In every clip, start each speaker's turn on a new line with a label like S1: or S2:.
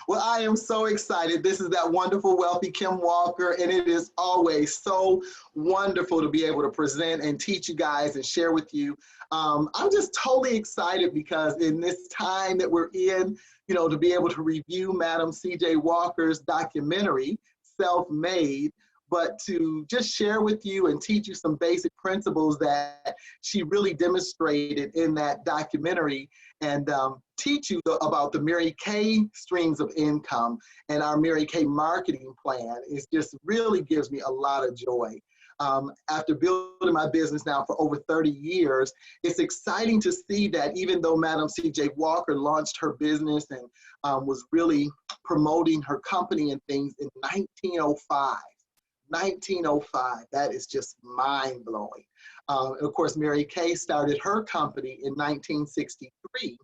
S1: Well, I am so excited. This is that wonderful, wealthy Kim Walker, and it is always so wonderful to be able to present and teach you guys and share with you. I'm just totally excited because in this time that we're in, to be able to review Madam C.J. Walker's documentary, Self-Made, but to just share with you and teach you some basic principles that she really demonstrated in that documentary, and teach you about the Mary Kay streams of income and our Mary Kay marketing plan. It just really gives me a lot of joy. After building my business now for over 30 years, it's exciting to see that even though Madam C.J. Walker launched her business and was really promoting her company and things in 1905, that is just mind-blowing. Of course, Mary Kay started her company in 1963,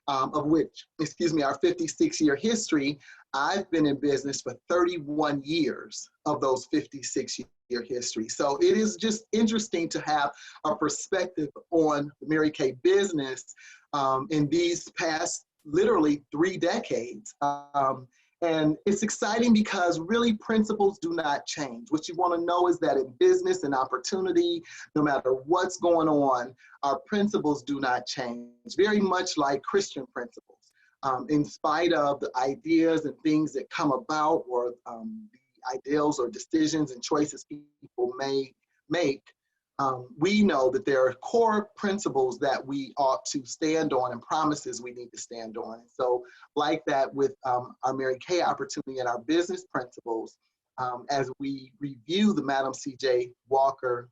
S1: of which, our 56-year history, I've been in business for 31 years of those 56-year history. So it is just interesting to have a perspective on the Mary Kay business in these past literally 3 decades. And it's exciting because really principles do not change. What you want to know is that in business and opportunity, no matter what's going on, our principles do not change, very much like Christian principles. In spite of the ideas and things that come about, or the ideals or decisions and choices people may make, we know that there are core principles that we ought to stand on and promises we need to stand on. So like that with our Mary Kay opportunity and our business principles, as we review the Madam C.J. Walker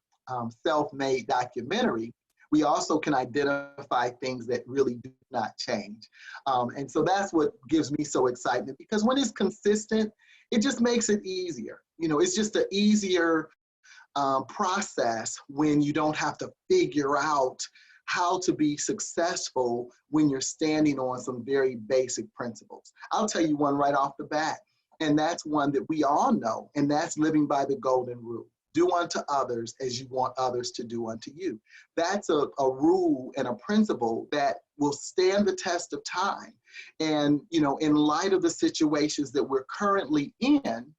S1: Self-Made documentary, we also can identify things that really do not change. And so that's what gives me so excitement, because when it's consistent, it just makes it easier. It's just an easier process when you don't have to figure out how to be successful when you're standing on some very basic principles. I'll tell you one right off the bat, and that's one that we all know, and that's living by the golden rule. Do unto others as you want others to do unto you. That's a rule and a principle that will stand the test of time. And, in light of the situations that we're currently in,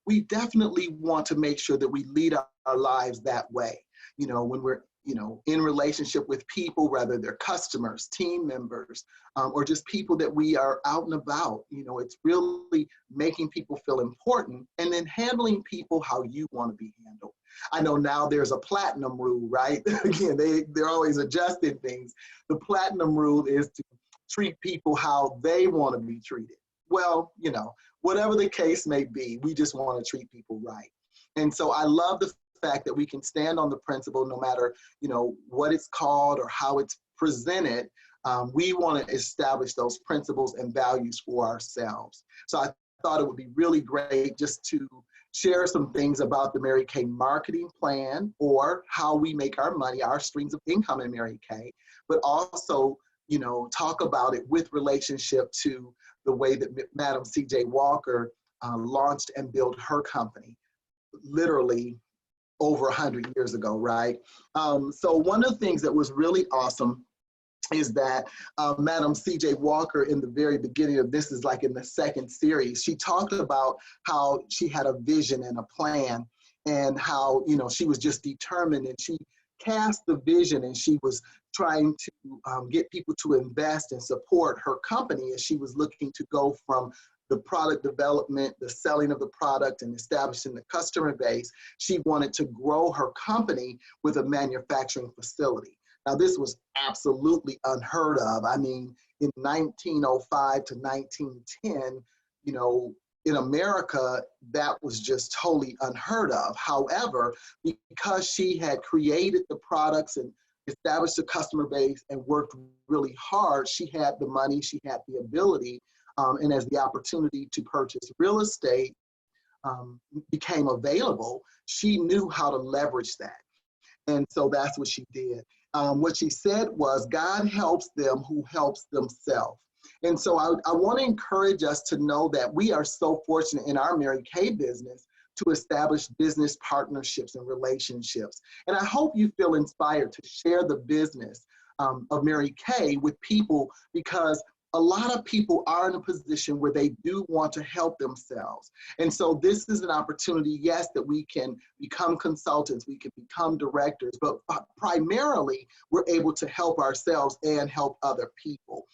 S1: we definitely want to make sure that we lead our lives that way. When we're, in relationship with people, whether they're customers, team members, or just people that we are out and about, it's really making people feel important and then handling people how you want to be handled. I know now there's a platinum rule, right? Again, they're always adjusting things. The platinum rule is to treat people how they want to be treated. Well, whatever the case may be, we just want to treat people right. And so I love the fact that we can stand on the principle no matter, what it's called or how it's presented. We want to establish those principles and values for ourselves. So I thought it would be really great just to share some things about the Mary Kay marketing plan, or how we make our money, our streams of income in Mary Kay, but also, talk about it with relationship to the way that Madam C.J. Walker launched and built her company, literally over 100 years ago, right? So one of the things that was really awesome is that Madam C.J. Walker, in the very beginning of this, is like in the second series, she talked about how she had a vision and a plan, and how, she was just determined, and she cast the vision, and she was trying to get people to invest and support her company as she was looking to go from the product development, the selling of the product, and establishing the customer base. She wanted to grow her company with a manufacturing facility. Now, this was absolutely unheard of. I mean, in 1905 to 1910, in America, that was just totally unheard of. However, because she had created the products and established a customer base and worked really hard, she had the money, she had the ability, and as the opportunity to purchase real estate became available, she knew how to leverage that. And so that's what she did. What she said was, God helps them who helps themselves. And so I want to encourage us to know that we are so fortunate in our Mary Kay business to establish business partnerships and relationships. And I hope you feel inspired to share the business of Mary Kay with people, because a lot of people are in a position where they do want to help themselves. And so this is an opportunity, yes, that we can become consultants, we can become directors, but primarily we're able to help ourselves and help other people.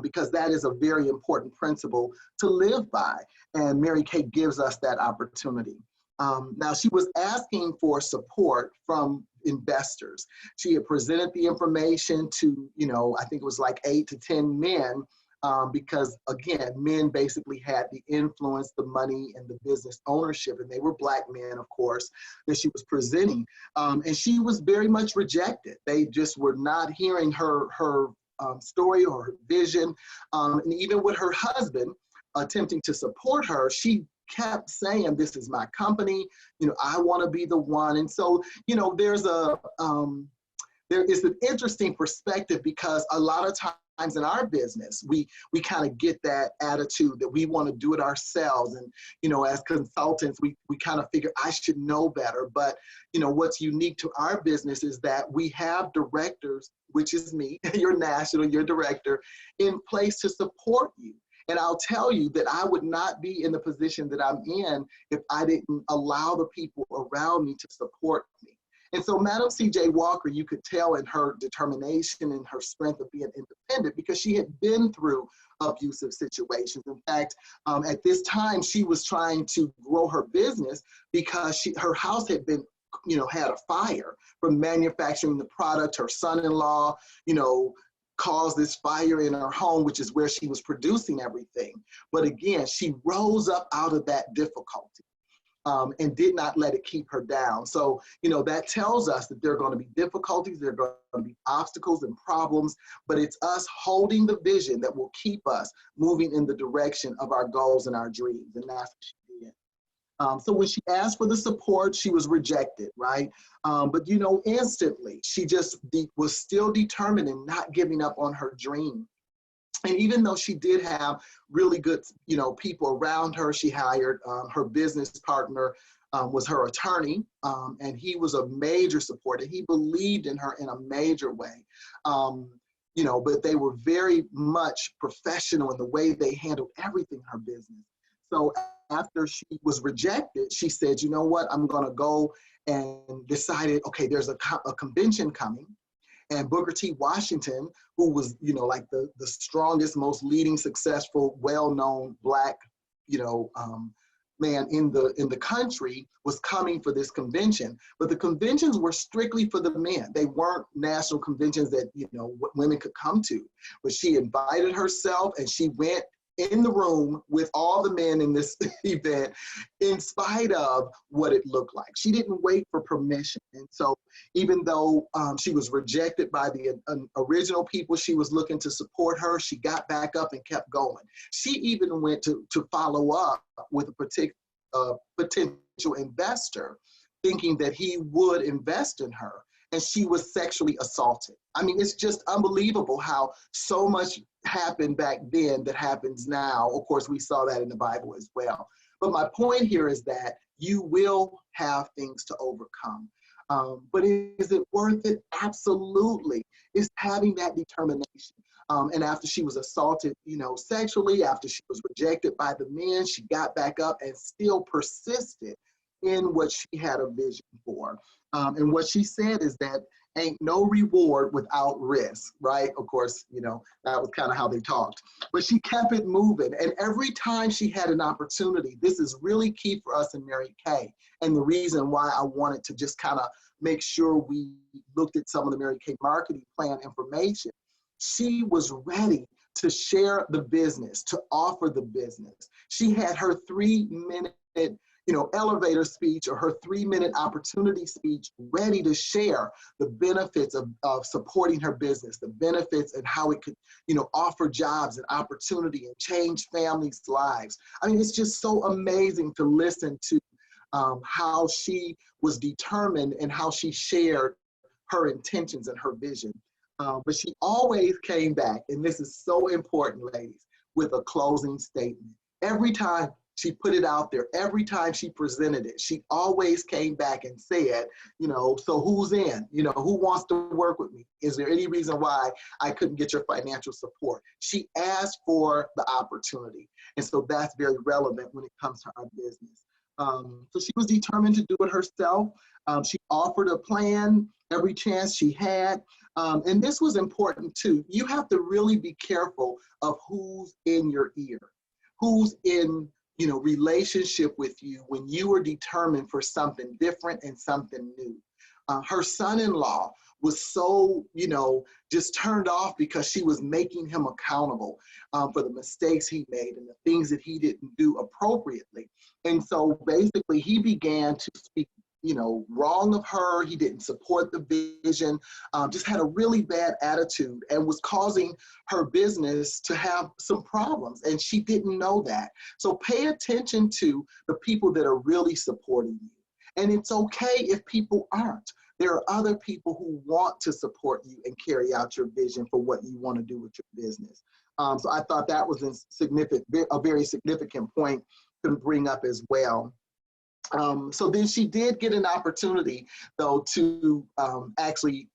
S1: Because that is a very important principle to live by. And Mary Kay gives us that opportunity. Now, she was asking for support from investors. She had presented the information to, I think it was like 8 to 10 men, because again, men basically had the influence, the money, and the business ownership, and they were Black men, of course, that she was presenting. And she was very much rejected. They just were not hearing her story or her vision. And even with her husband attempting to support her, she kept saying, this is my company, I want to be the one. And so, there is an interesting perspective, because a lot of times in our business, we kind of get that attitude that we want to do it ourselves. And, as consultants, we kind of figure I should know better. But, what's unique to our business is that we have directors, which is me, your director, in place to support you. And I'll tell you that I would not be in the position that I'm in if I didn't allow the people around me to support me. And so Madam C.J. Walker, you could tell in her determination and her strength of being independent, because she had been through abusive situations. In fact, at this time, she was trying to grow her business because her house had been, had a fire from manufacturing the product. Her son-in-law, caused this fire in her home, which is where she was producing everything. But again, she rose up out of that difficulty. And did not let it keep her down. So, that tells us that there are going to be difficulties, there are going to be obstacles and problems, but it's us holding the vision that will keep us moving in the direction of our goals and our dreams. And that's what she did. So when she asked for the support, she was rejected, right? But, instantly, she just was still determined in not giving up on her dream. And even though she did have really good, people around her, she hired her business partner, was her attorney, and he was a major supporter. He believed in her in a major way, but they were very much professional in the way they handled everything in her business. So after she was rejected, she said, you know what, I'm going to go, and decided, okay, there's a convention coming. And Booker T. Washington, who was, like the strongest, most leading, successful, well-known Black, man in the country, was coming for this convention. But the conventions were strictly for the men. They weren't national conventions that, women could come to. But she invited herself, and she went in the room with all the men in this event, in spite of what it looked like. She didn't wait for permission. And so even though she was rejected by the original people she was looking to support her, she got back up and kept going. She even went to follow up with a potential investor, thinking that he would invest in her. And she was sexually assaulted. I mean, it's just unbelievable how so much happened back then that happens now. Of course, we saw that in the Bible as well. But my point here is that you will have things to overcome. But is it worth it? Absolutely. It's having that determination. And after she was assaulted, sexually, after she was rejected by the men, she got back up and still persisted in what she had a vision for. And what she said is that ain't no reward without risk, right? Of course, that was kind of how they talked. But she kept it moving. And every time she had an opportunity, this is really key for us in Mary Kay. And the reason why I wanted to just kind of make sure we looked at some of the Mary Kay marketing plan information. She was ready to share the business, to offer the business. She had her 3-minute elevator speech, or her 3-minute opportunity speech, ready to share the benefits of supporting her business, the benefits and how it could, offer jobs and opportunity and change families' lives. I mean, it's just so amazing to listen to how she was determined and how she shared her intentions and her vision. But she always came back, and this is so important, ladies, with a closing statement. Every time She put it out there. Every time she presented it, she always came back and said, so who's in? Who wants to work with me? Is there any reason why I couldn't get your financial support? She asked for the opportunity. And so that's very relevant when it comes to our business. So she was determined to do it herself. She offered a plan every chance she had. And this was important too. You have to really be careful of who's in your ear, who's in relationship with you when you are determined for something different and something new. Her son-in-law was so, just turned off because she was making him accountable for the mistakes he made and the things that he didn't do appropriately. And so basically he began to speak wrong of her. He didn't support the vision, just had a really bad attitude and was causing her business to have some problems. And she didn't know that. So pay attention to the people that are really supporting you. And it's okay if people aren't. There are other people who want to support you and carry out your vision for what you want to do with your business. So I thought that was a very significant point to bring up as well. So then she did get an opportunity, though, to actually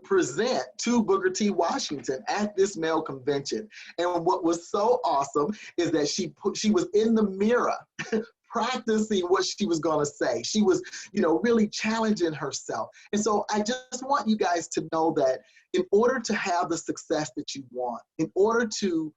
S1: present to Booker T. Washington at this male convention. And what was so awesome is that she was in the mirror practicing what she was going to say. She was, really challenging herself. And so I just want you guys to know that in order to have the success that you want, in order to,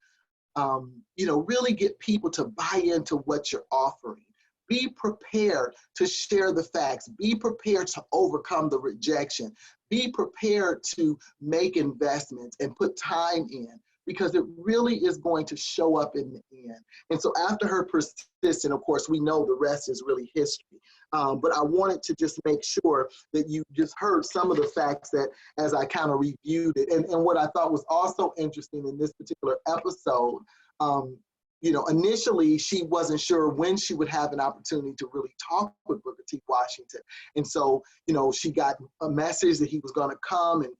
S1: really get people to buy into what you're offering, be prepared to share the facts. Be prepared to overcome the rejection. Be prepared to make investments and put time in, because it really is going to show up in the end. And so after her persistence, of course, we know the rest is really history. But I wanted to just make sure that you just heard some of the facts that as I kind of reviewed it. And what I thought was also interesting in this particular episode, initially she wasn't sure when she would have an opportunity to really talk with Booker T. Washington. And so, she got a message that he was going to come and,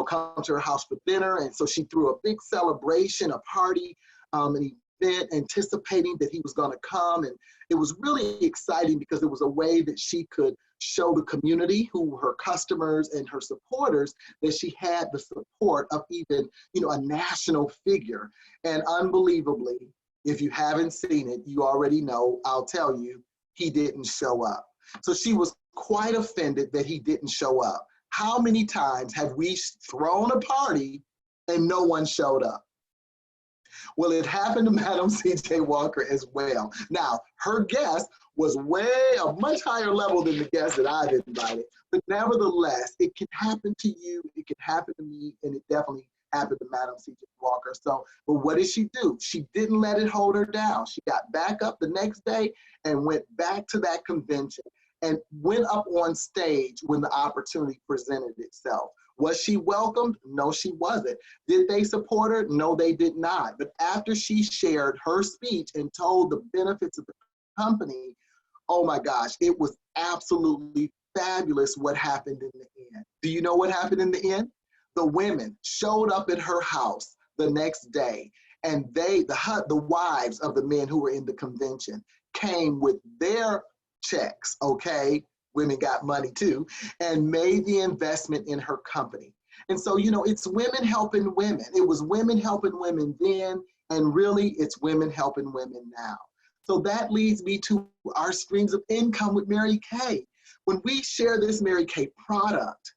S1: come to her house for dinner. And so she threw a big celebration, a party, an event, anticipating that he was going to come. And it was really exciting because it was a way that she could show the community, who were her customers and her supporters, that she had the support of even, a national figure. And unbelievably, if you haven't seen it, you already know, I'll tell you, he didn't show up. So she was quite offended that he didn't show up. How many times have we thrown a party and no one showed up? Well, it happened to Madam C.J. Walker as well. Now, her guest was a much higher level than the guest that I've invited. But nevertheless, it can happen to you, it can happen to me, and it definitely happened to Madam C.J. Walker. So, but what did she do? She didn't let it hold her down. She got back up the next day and went back to that convention and went up on stage when the opportunity presented itself. Was she welcomed? No, she wasn't. Did they support her? No, they did not. But after she shared her speech and told the benefits of the company, oh my gosh, it was absolutely fabulous what happened in the end. Do you know what happened in the end? The women showed up at her house the next day, and the wives of the men who were in the convention came with their checks, okay? Women got money too, and made the investment in her company. And so, it's women helping women. It was women helping women then, and really it's women helping women now. So that leads me to our streams of income with Mary Kay. When we share this Mary Kay product,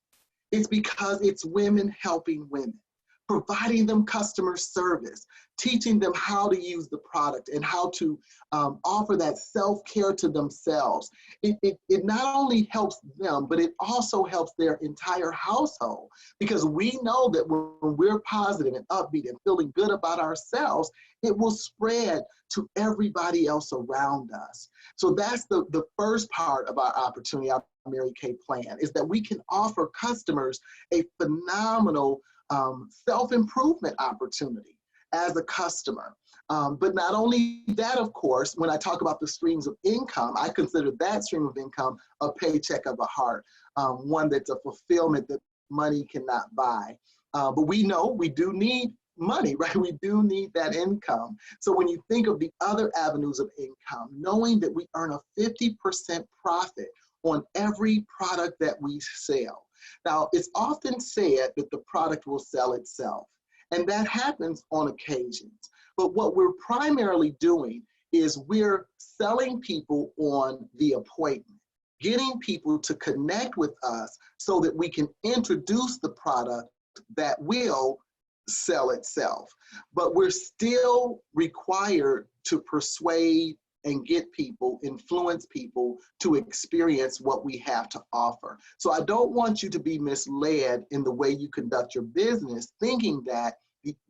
S1: it's because it's women helping women, providing them customer service, teaching them how to use the product and how to offer that self-care to themselves. It not only helps them, but it also helps their entire household, because we know that when we're positive and upbeat and feeling good about ourselves, it will spread to everybody else around us. So that's the first part of our opportunity, our Mary Kay plan, is that we can offer customers a phenomenal self-improvement opportunity as a customer. But not only that, of course, when I talk about the streams of income, I consider that stream of income a paycheck of the heart, one that's a fulfillment that money cannot buy. But we know we do need money, right? We do need that income. So when you think of the other avenues of income, knowing that we earn a 50% profit on every product that we sell. Now, it's often said that the product will sell itself, and that happens on occasions. But what we're primarily doing is we're selling people on the appointment, getting people to connect with us so that we can introduce the product that will sell itself. But we're still required to persuade and get people, influence people to experience what we have to offer. So I don't want you to be misled in the way you conduct your business, thinking that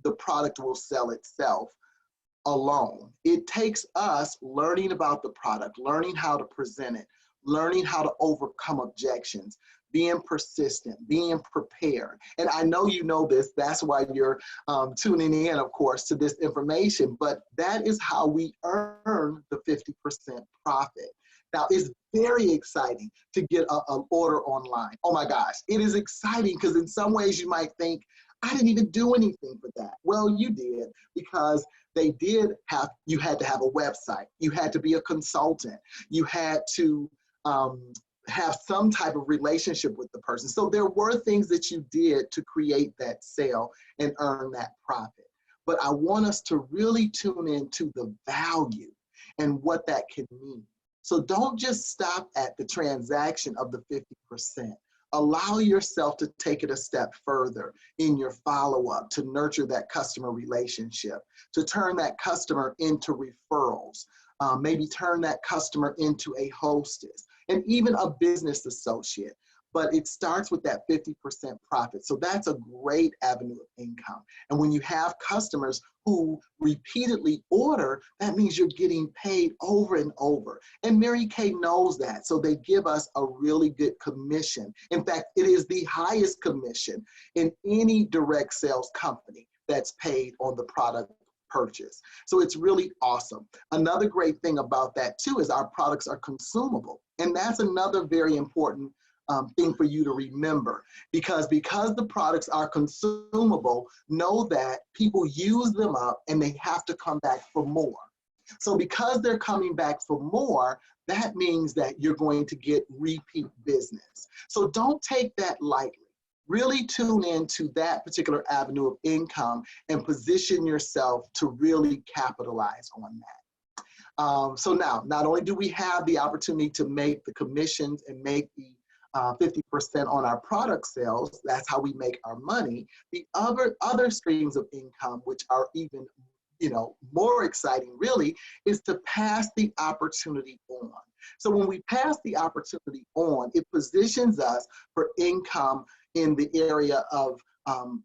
S1: the product will sell itself alone. It takes us learning about the product, learning how to present it, learning how to overcome objections, being persistent, being prepared. And I know you know this, that's why you're tuning in, of course, to this information, but that is how we earn the 50% profit. Now, it's very exciting to get an order online. Oh my gosh, it is exciting because in some ways you might think, I didn't even do anything for that. Well, you did, because you had to have a website. You had to be a consultant. You had to have some type of relationship with the person. So there were things that you did to create that sale and earn that profit. But I want us to really tune into the value and what that can mean. So don't just stop at the transaction of the 50%. Allow yourself to take it a step further in your follow-up to nurture that customer relationship, to turn that customer into referrals, maybe turn that customer into a hostess, and even a business associate. But it starts with that 50% profit. So that's a great avenue of income. And when you have customers who repeatedly order, that means you're getting paid over and over. And Mary Kay knows that. So they give us a really good commission. In fact, it is the highest commission in any direct sales company that's paid on the product purchase. So it's really awesome. Another great thing about that too is our products are consumable. And that's another very important thing for you to remember, because the products are consumable, know that people use them up and they have to come back for more. So because they're coming back for more, that means that you're going to get repeat business. So don't take that lightly. Really tune into that particular avenue of income and position yourself to really capitalize on that. So now, not only do we have the opportunity to make the commissions and make the 50% on our product sales, that's how we make our money. The other streams of income, which are even more exciting really, is to pass the opportunity on. So when we pass the opportunity on, it positions us for income in the area of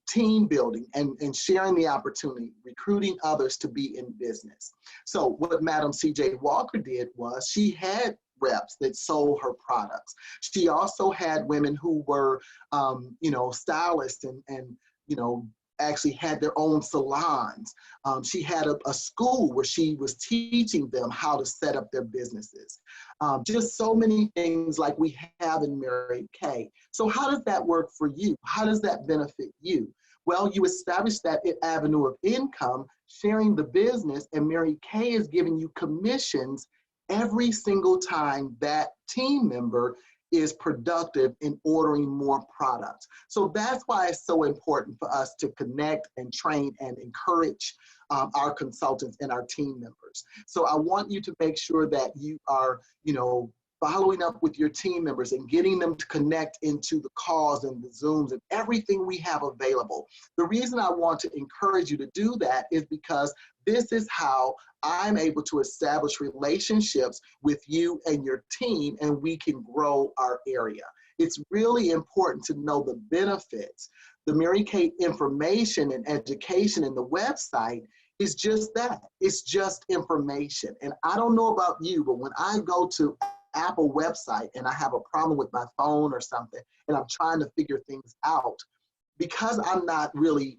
S1: team building and sharing the opportunity, recruiting others to be in business. So what Madam C.J. Walker did was she had reps that sold her products. She also had women who were, stylists and actually had their own salons. She had a school where she was teaching them how to set up their businesses. Just so many things like we have in Mary Kay. So how does that work for you? How does that benefit you? Well, you establish that avenue of income, sharing the business, and Mary Kay is giving you commissions every single time that team member is productive in ordering more products. So that's why it's so important for us to connect and train and encourage our consultants and our team members. So I want you to make sure that you are, following up with your team members and getting them to connect into the calls and the Zooms and everything we have available. The reason I want to encourage you to do that is because this is how I'm able to establish relationships with you and your team, and we can grow our area. It's really important to know the benefits. The Mary Kay information and education in the website is just that. It's just information. And I don't know about you, but when I go to Apple website and I have a problem with my phone or something, and I'm trying to figure things out, because I'm not really,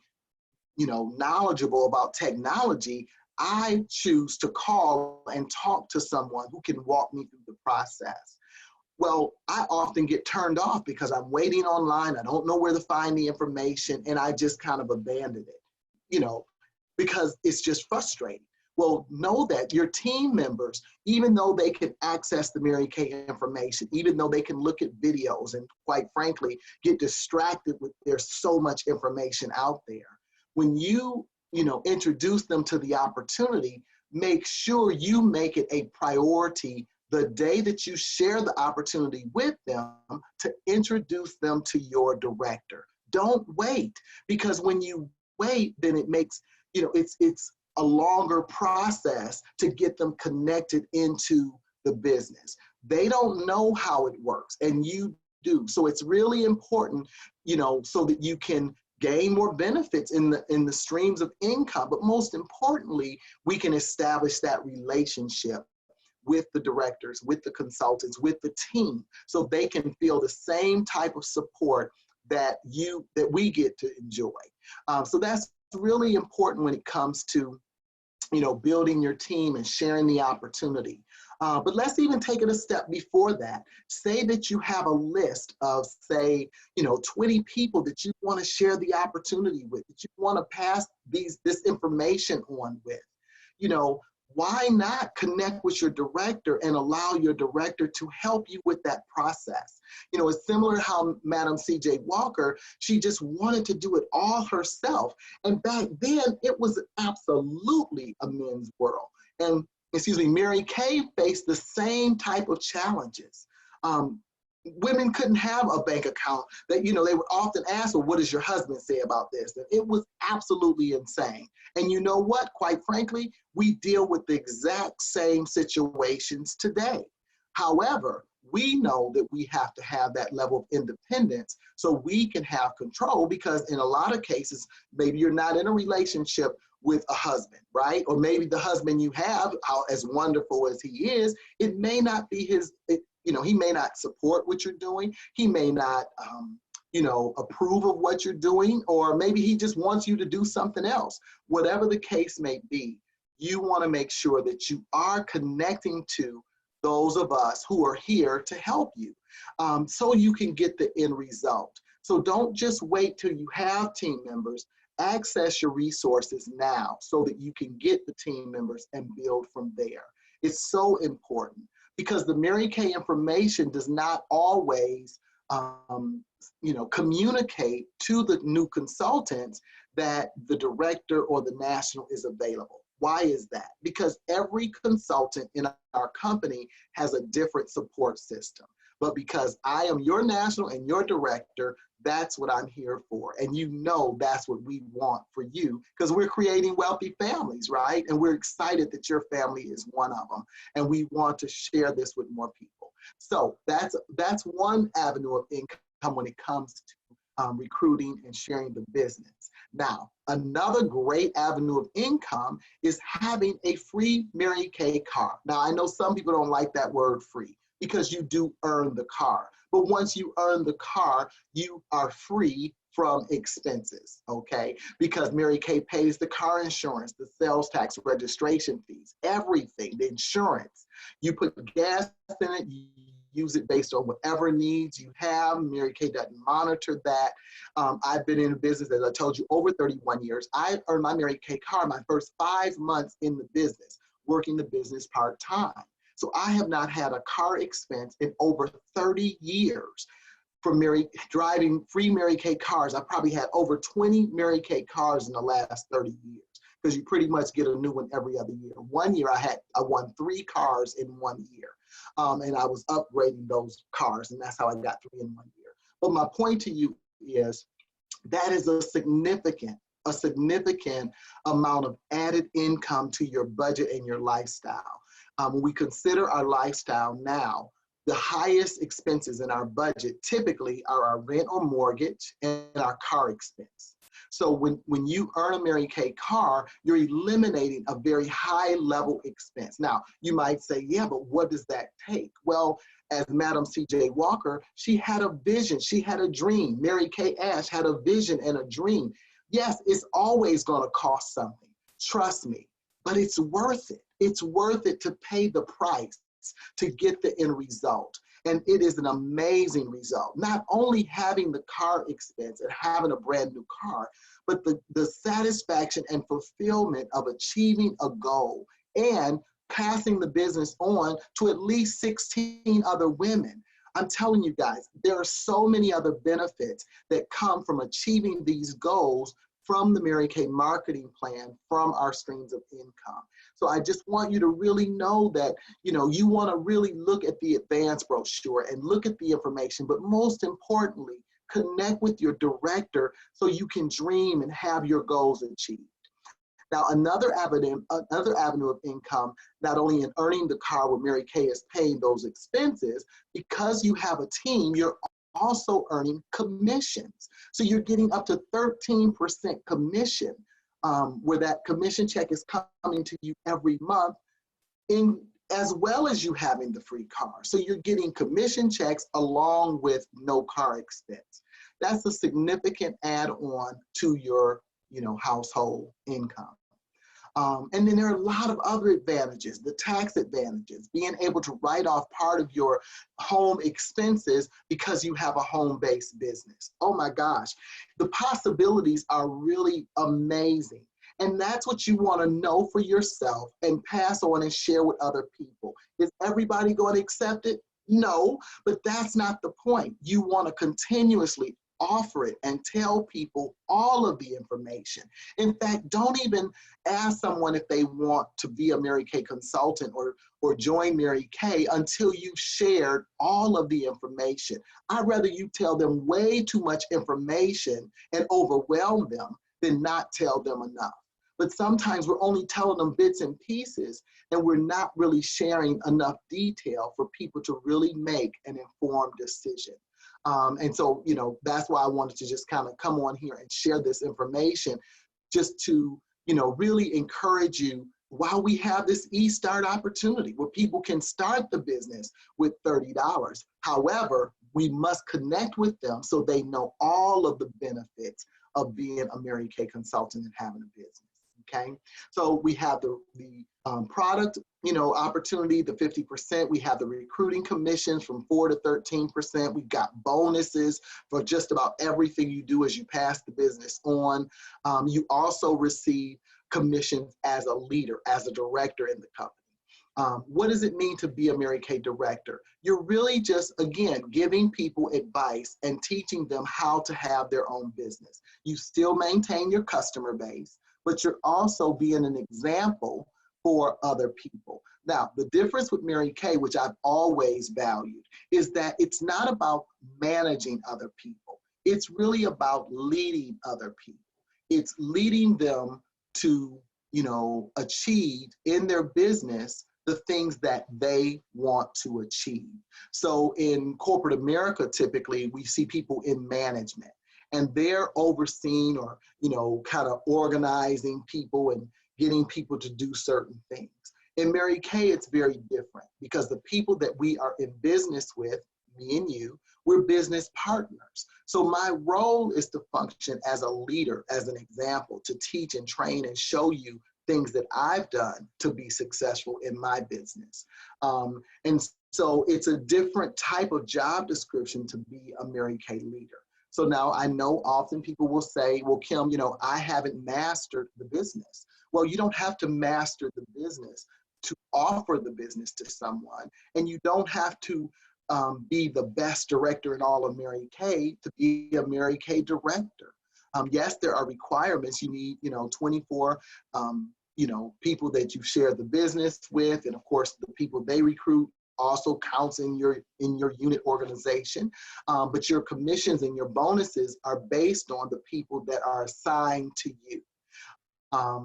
S1: knowledgeable about technology, I choose to call and talk to someone who can walk me through the process. Well, I often get turned off because I'm waiting online, I don't know where to find the information, and I just kind of abandon it. you know, because it's just frustrating. Well, know that your team members, even though they can access the Mary Kay information, even though they can look at videos and quite frankly, get distracted with there's so much information out there. When you introduce them to the opportunity, make sure you make it a priority the day that you share the opportunity with them to introduce them to your director. Don't wait, because when you wait, then it makes, it's a longer process to get them connected into the business. They don't know how it works, and you do. So it's really important, so that you can gain more benefits in the streams of income. But most importantly, we can establish that relationship with the directors, with the consultants, with the team, so they can feel the same type of support that we get to enjoy. So that's really important when it comes to building your team and sharing the opportunity. But let's even take it a step before that. Say that you have a list of, say, 20 people that you want to share the opportunity with, that you want to pass this information on with. Why not connect with your director and allow your director to help you with that process? It's similar how Madam C.J. Walker, she just wanted to do it all herself. And back then, it was absolutely a men's world. And, Mary Kay faced the same type of challenges. Women couldn't have a bank account. That they would often ask, well, what does your husband say about this? And it was absolutely insane. And you know what? Quite frankly, we deal with the exact same situations today. However, we know that we have to have that level of independence so we can have control, because in a lot of cases, maybe you're not in a relationship with a husband, right? Or maybe the husband you have, as wonderful as he is, it may not be he may not support what you're doing. He may not, approve of what you're doing, or maybe he just wants you to do something else. Whatever the case may be, you want to make sure that you are connecting to those of us who are here to help you, so you can get the end result. So don't just wait till you have team members. Access your resources now so that you can get the team members and build from there. It's so important, because the Mary Kay information does not always communicate to the new consultants that the director or the national is available. Why is that? Because every consultant in our company has a different support system. But because I am your national and your director, that's what I'm here for. And that's what we want for you, because we're creating wealthy families, right? And we're excited that your family is one of them. And we want to share this with more people. So that's one avenue of income when it comes to recruiting and sharing the business. Now, another great avenue of income is having a free Mary Kay car. Now, I know some people don't like that word free, because you do earn the car. But once you earn the car, you are free from expenses, okay? Because Mary Kay pays the car insurance, the sales tax, registration fees, everything, the insurance. You put gas in it, you use it based on whatever needs you have. Mary Kay doesn't monitor that. I've been in business, as I told you, over 31 years. I earned my Mary Kay car my first 5 months in the business, working the business part-time. So I have not had a car expense in over 30 years from driving free Mary Kay cars. I probably had over 20 Mary Kay cars in the last 30 years, because you pretty much get a new one every other year. One year I won 3 cars in 1 year, and I was upgrading those cars, and that's how I got 3 in 1 year. But my point to you is that is a significant amount of added income to your budget and your lifestyle. When we consider our lifestyle now, the highest expenses in our budget typically are our rent or mortgage and our car expense. So when you earn a Mary Kay car, you're eliminating a very high level expense. Now, you might say, yeah, but what does that take? Well, as Madam C.J. Walker, she had a vision, she had a dream. Mary Kay Ash had a vision and a dream. Yes, it's always gonna cost something, trust me, but it's worth it. It's worth it to pay the price to get the end result. And it is an amazing result. Not only having the car expense and having a brand new car, but the satisfaction and fulfillment of achieving a goal and passing the business on to at least 16 other women. I'm telling you guys, there are so many other benefits that come from achieving these goals from the Mary Kay marketing plan, from our streams of income. So I just want you to really know that, you want to really look at the advanced brochure and look at the information, but most importantly, connect with your director so you can dream and have your goals achieved. Now, another avenue of income, not only in earning the car where Mary Kay is paying those expenses, because you have a team, you're also earning commissions. So you're getting up to 13% commission, where that commission check is coming to you every month, as well as you having the free car. So you're getting commission checks along with no car expense. That's a significant add-on to your household income. And then there are a lot of other advantages, the tax advantages, being able to write off part of your home expenses because you have a home-based business. Oh my gosh, the possibilities are really amazing. And that's what you want to know for yourself and pass on and share with other people. Is everybody going to accept it? No, but that's not the point. You want to continuously offer it and tell people all of the information. In fact, don't even ask someone if they want to be a Mary Kay consultant or join Mary Kay until you've shared all of the information. I'd rather you tell them way too much information and overwhelm them than not tell them enough. But sometimes we're only telling them bits and pieces, and we're not really sharing enough detail for people to really make an informed decision. And so, that's why I wanted to just kind of come on here and share this information, just to, really encourage you while we have this e-start opportunity where people can start the business with $30. However, we must connect with them so they know all of the benefits of being a Mary Kay consultant and having a business. Okay, so we have the product, opportunity, the 50%. We have the recruiting commissions from 4 to 13%. We've got bonuses for just about everything you do as you pass the business on. You also receive commissions as a leader, as a director in the company. What does it mean to be a Mary Kay director? You're really just, again, giving people advice and teaching them how to have their own business. You still maintain your customer base, but you're also being an example for other people. Now, the difference with Mary Kay, which I've always valued, is that it's not about managing other people. It's really about leading other people. It's leading them to, achieve in their business the things that they want to achieve. So in corporate America, typically, we see people in management, and they're overseeing or, kind of organizing people and getting people to do certain things. In Mary Kay, it's very different because the people that we are in business with, me and you, we're business partners. So my role is to function as a leader, as an example, to teach and train and show you things that I've done to be successful in my business. And so it's a different type of job description to be a Mary Kay leader. So now I know often people will say, well, Kim, I haven't mastered the business. Well, you don't have to master the business to offer the business to someone. And you don't have to be the best director in all of Mary Kay to be a Mary Kay director. Yes, there are requirements. You need, 24, people that you share the business with, and of course the people they recruit also counts in your unit organization. But your commissions and your bonuses are based on the people that are assigned to you.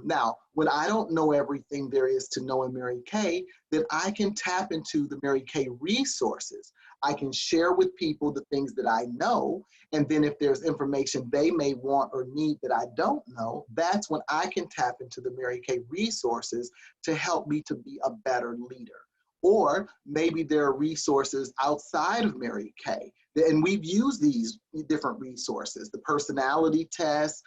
S1: Now, when I don't know everything there is to know in Mary Kay, then I can tap into the Mary Kay resources. I can share with people the things that I know, and then if there's information they may want or need that I don't know, that's when I can tap into the Mary Kay resources to help me to be a better leader Or maybe there are resources outside of Mary Kay. And we've used these different resources, the personality test.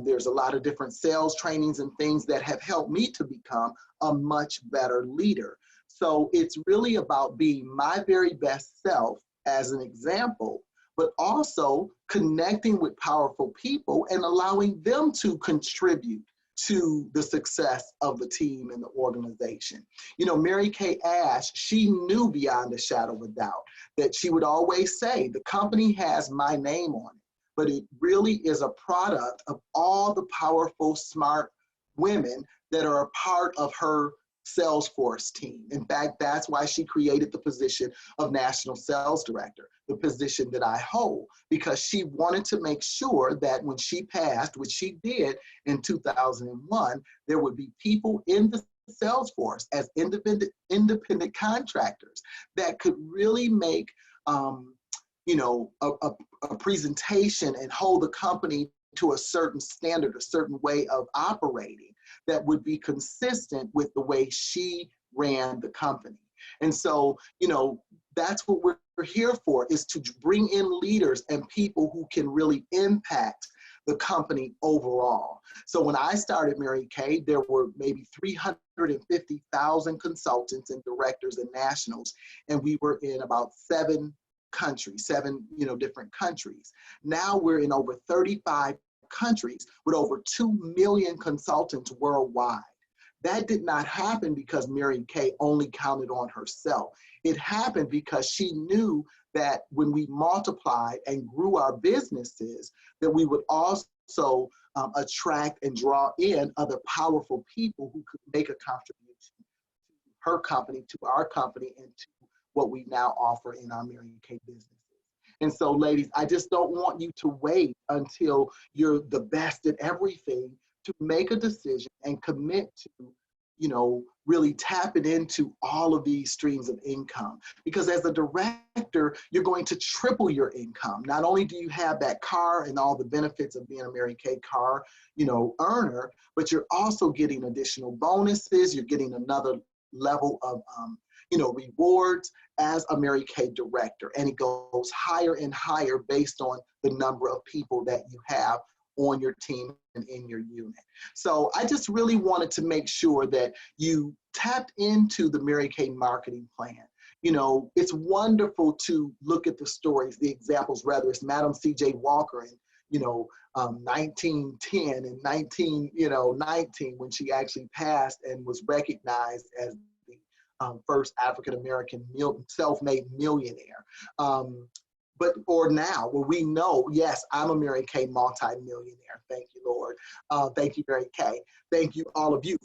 S1: There's a lot of different sales trainings and things that have helped me to become a much better leader. So it's really about being my very best self as an example, but also connecting with powerful people and allowing them to contribute to the success of the team and the organization. You know, Mary Kay Ash, she knew beyond a shadow of a doubt that she would always say, the company has my name on it, but it really is a product of all the powerful, smart women that are a part of her Salesforce team. In fact, that's why she created the position of National Sales Director, the position that I hold, because she wanted to make sure that when she passed, which she did in 2001, there would be people in the Salesforce as independent contractors that could really make you know, a presentation and hold the company to a certain standard, a certain way of operating that would be consistent with the way she ran the company. And so, you know, that's what we're here for, is to bring in leaders and people who can really impact the company overall. So when I started Mary Kay, there were maybe 350,000 consultants and directors and nationals, and we were in about seven different countries. Now we're in over 35 countries with over 2 million consultants worldwide. That did not happen because Mary Kay only counted on herself. It happened because she knew that when we multiplied and grew our businesses, that we would also attract and draw in other powerful people who could make a contribution to her company, to our company, and to what we now offer in our Mary Kay businesses. And so, ladies, I just don't want you to wait until you're the best at everything to make a decision and commit to, you know, really tapping into all of these streams of income. Because as a director, you're going to triple your income. Not only do you have that car and all the benefits of being a Mary Kay car, you know, earner, but you're also getting additional bonuses. You're getting another level of you know, rewards as a Mary Kay director. And it goes higher and higher based on the number of people that you have on your team and in your unit. So I just really wanted to make sure that you tapped into the Mary Kay marketing plan. You know, it's wonderful to look at the stories, the examples, whether it's Madam C.J. Walker in, you know, 1910 and 1919, when she actually passed and was recognized as first African-American self-made millionaire. Or now, where we know, yes, I'm a Mary Kay multi-millionaire. Thank you, Lord. Thank you, Mary Kay. Thank you, all of you,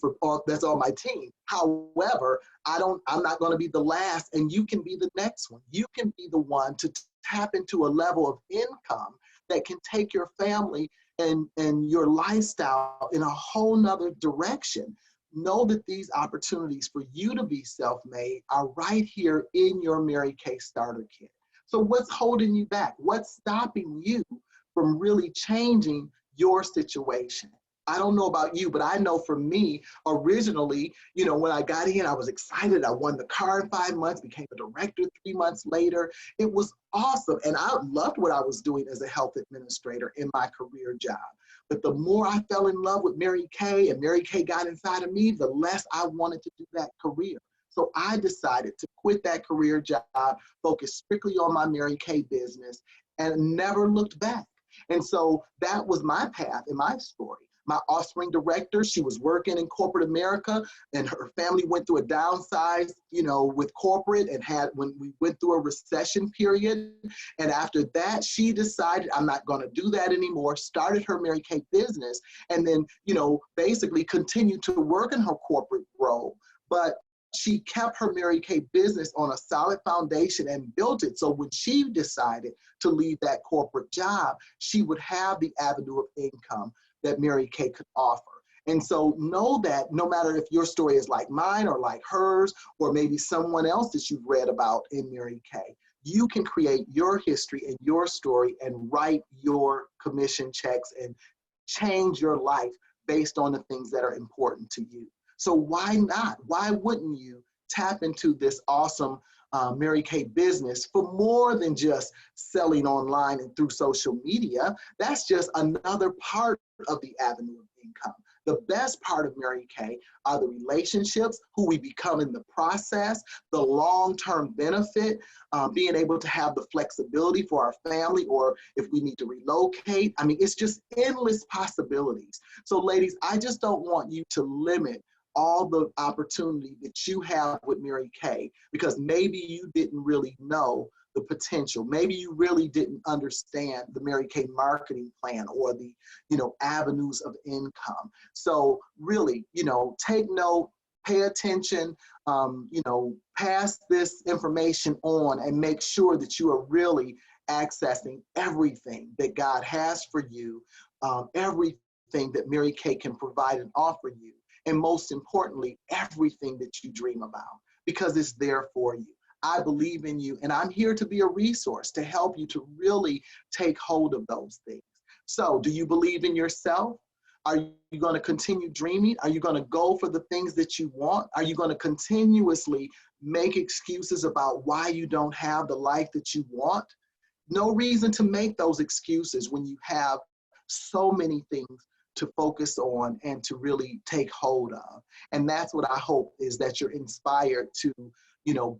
S1: that's on my team. However, I'm not going to be the last, and you can be the next one. You can be the one to tap into a level of income that can take your family and your lifestyle in a whole nother direction. Know that these opportunities for you to be self-made are right here in your Mary Kay starter kit. So what's holding you back? What's stopping you from really changing your situation? I don't know about you, but I know for me, originally, you know, when I got in, I was excited. I won the car in 5 months, became a director 3 months later. It was awesome. And I loved what I was doing as a health administrator in my career job. But the more I fell in love with Mary Kay and Mary Kay got inside of me, the less I wanted to do that career. So I decided to quit that career job, focus strictly on my Mary Kay business, and never looked back. And so that was my path and my story. My offspring director, she was working in corporate America, and her family went through a downsize, you know, with corporate, and when we went through a recession period. And after that, she decided, I'm not going to do that anymore, started her Mary Kay business, and then, you know, basically continued to work in her corporate role. But she kept her Mary Kay business on a solid foundation and built it. So when she decided to leave that corporate job, she would have the avenue of income that Mary Kay could offer. And so know that no matter if your story is like mine or like hers, or maybe someone else that you've read about in Mary Kay, you can create your history and your story and write your commission checks and change your life based on the things that are important to you. So why not? Why wouldn't you tap into this awesome Mary Kay business for more than just selling online and through social media. That's just another part of the avenue of income. The best part of Mary Kay are the relationships, who we become in the process, the long-term benefit, being able to have the flexibility for our family, or if we need to relocate. I mean, it's just endless possibilities. So ladies, I just don't want you to limit all the opportunity that you have with Mary Kay, because maybe you didn't really know the potential. Maybe you really didn't understand the Mary Kay marketing plan or the, avenues of income. So really, take note, pay attention, pass this information on, and make sure that you are really accessing everything that God has for you, everything that Mary Kay can provide and offer you, and most importantly, everything that you dream about, because it's there for you. I believe in you, and I'm here to be a resource to help you to really take hold of those things. So, do you believe in yourself? Are you going to continue dreaming? Are you going to go for the things that you want? Are you going to continuously make excuses about why you don't have the life that you want? No reason to make those excuses when you have so many things to focus on and to really take hold of. And that's what I hope, is that you're inspired to,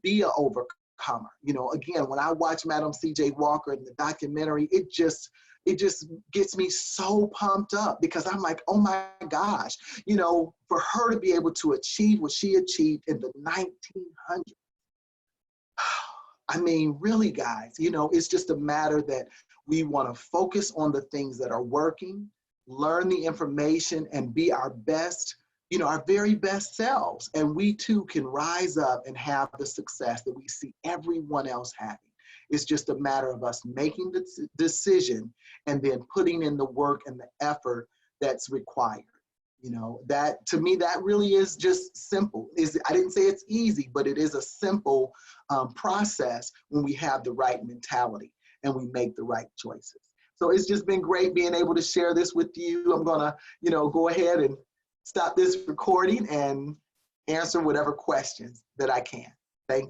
S1: be an overcomer. Again, when I watch Madam C.J. Walker in the documentary, it just gets me so pumped up, because I'm like, oh my gosh, for her to be able to achieve what she achieved in the 1900s. I mean, really, guys, it's just a matter that we want to focus on the things that are working, learn the information, and be our best, our very best selves. And we too can rise up and have the success that we see everyone else having. It's just a matter of us making the decision and then putting in the work and the effort that's required. That, to me, that really is just simple. I didn't say it's easy, but it is a simple process when we have the right mentality and we make the right choices. So it's just been great being able to share this with you. I'm gonna, go ahead and stop this recording and answer whatever questions that I can. Thank you.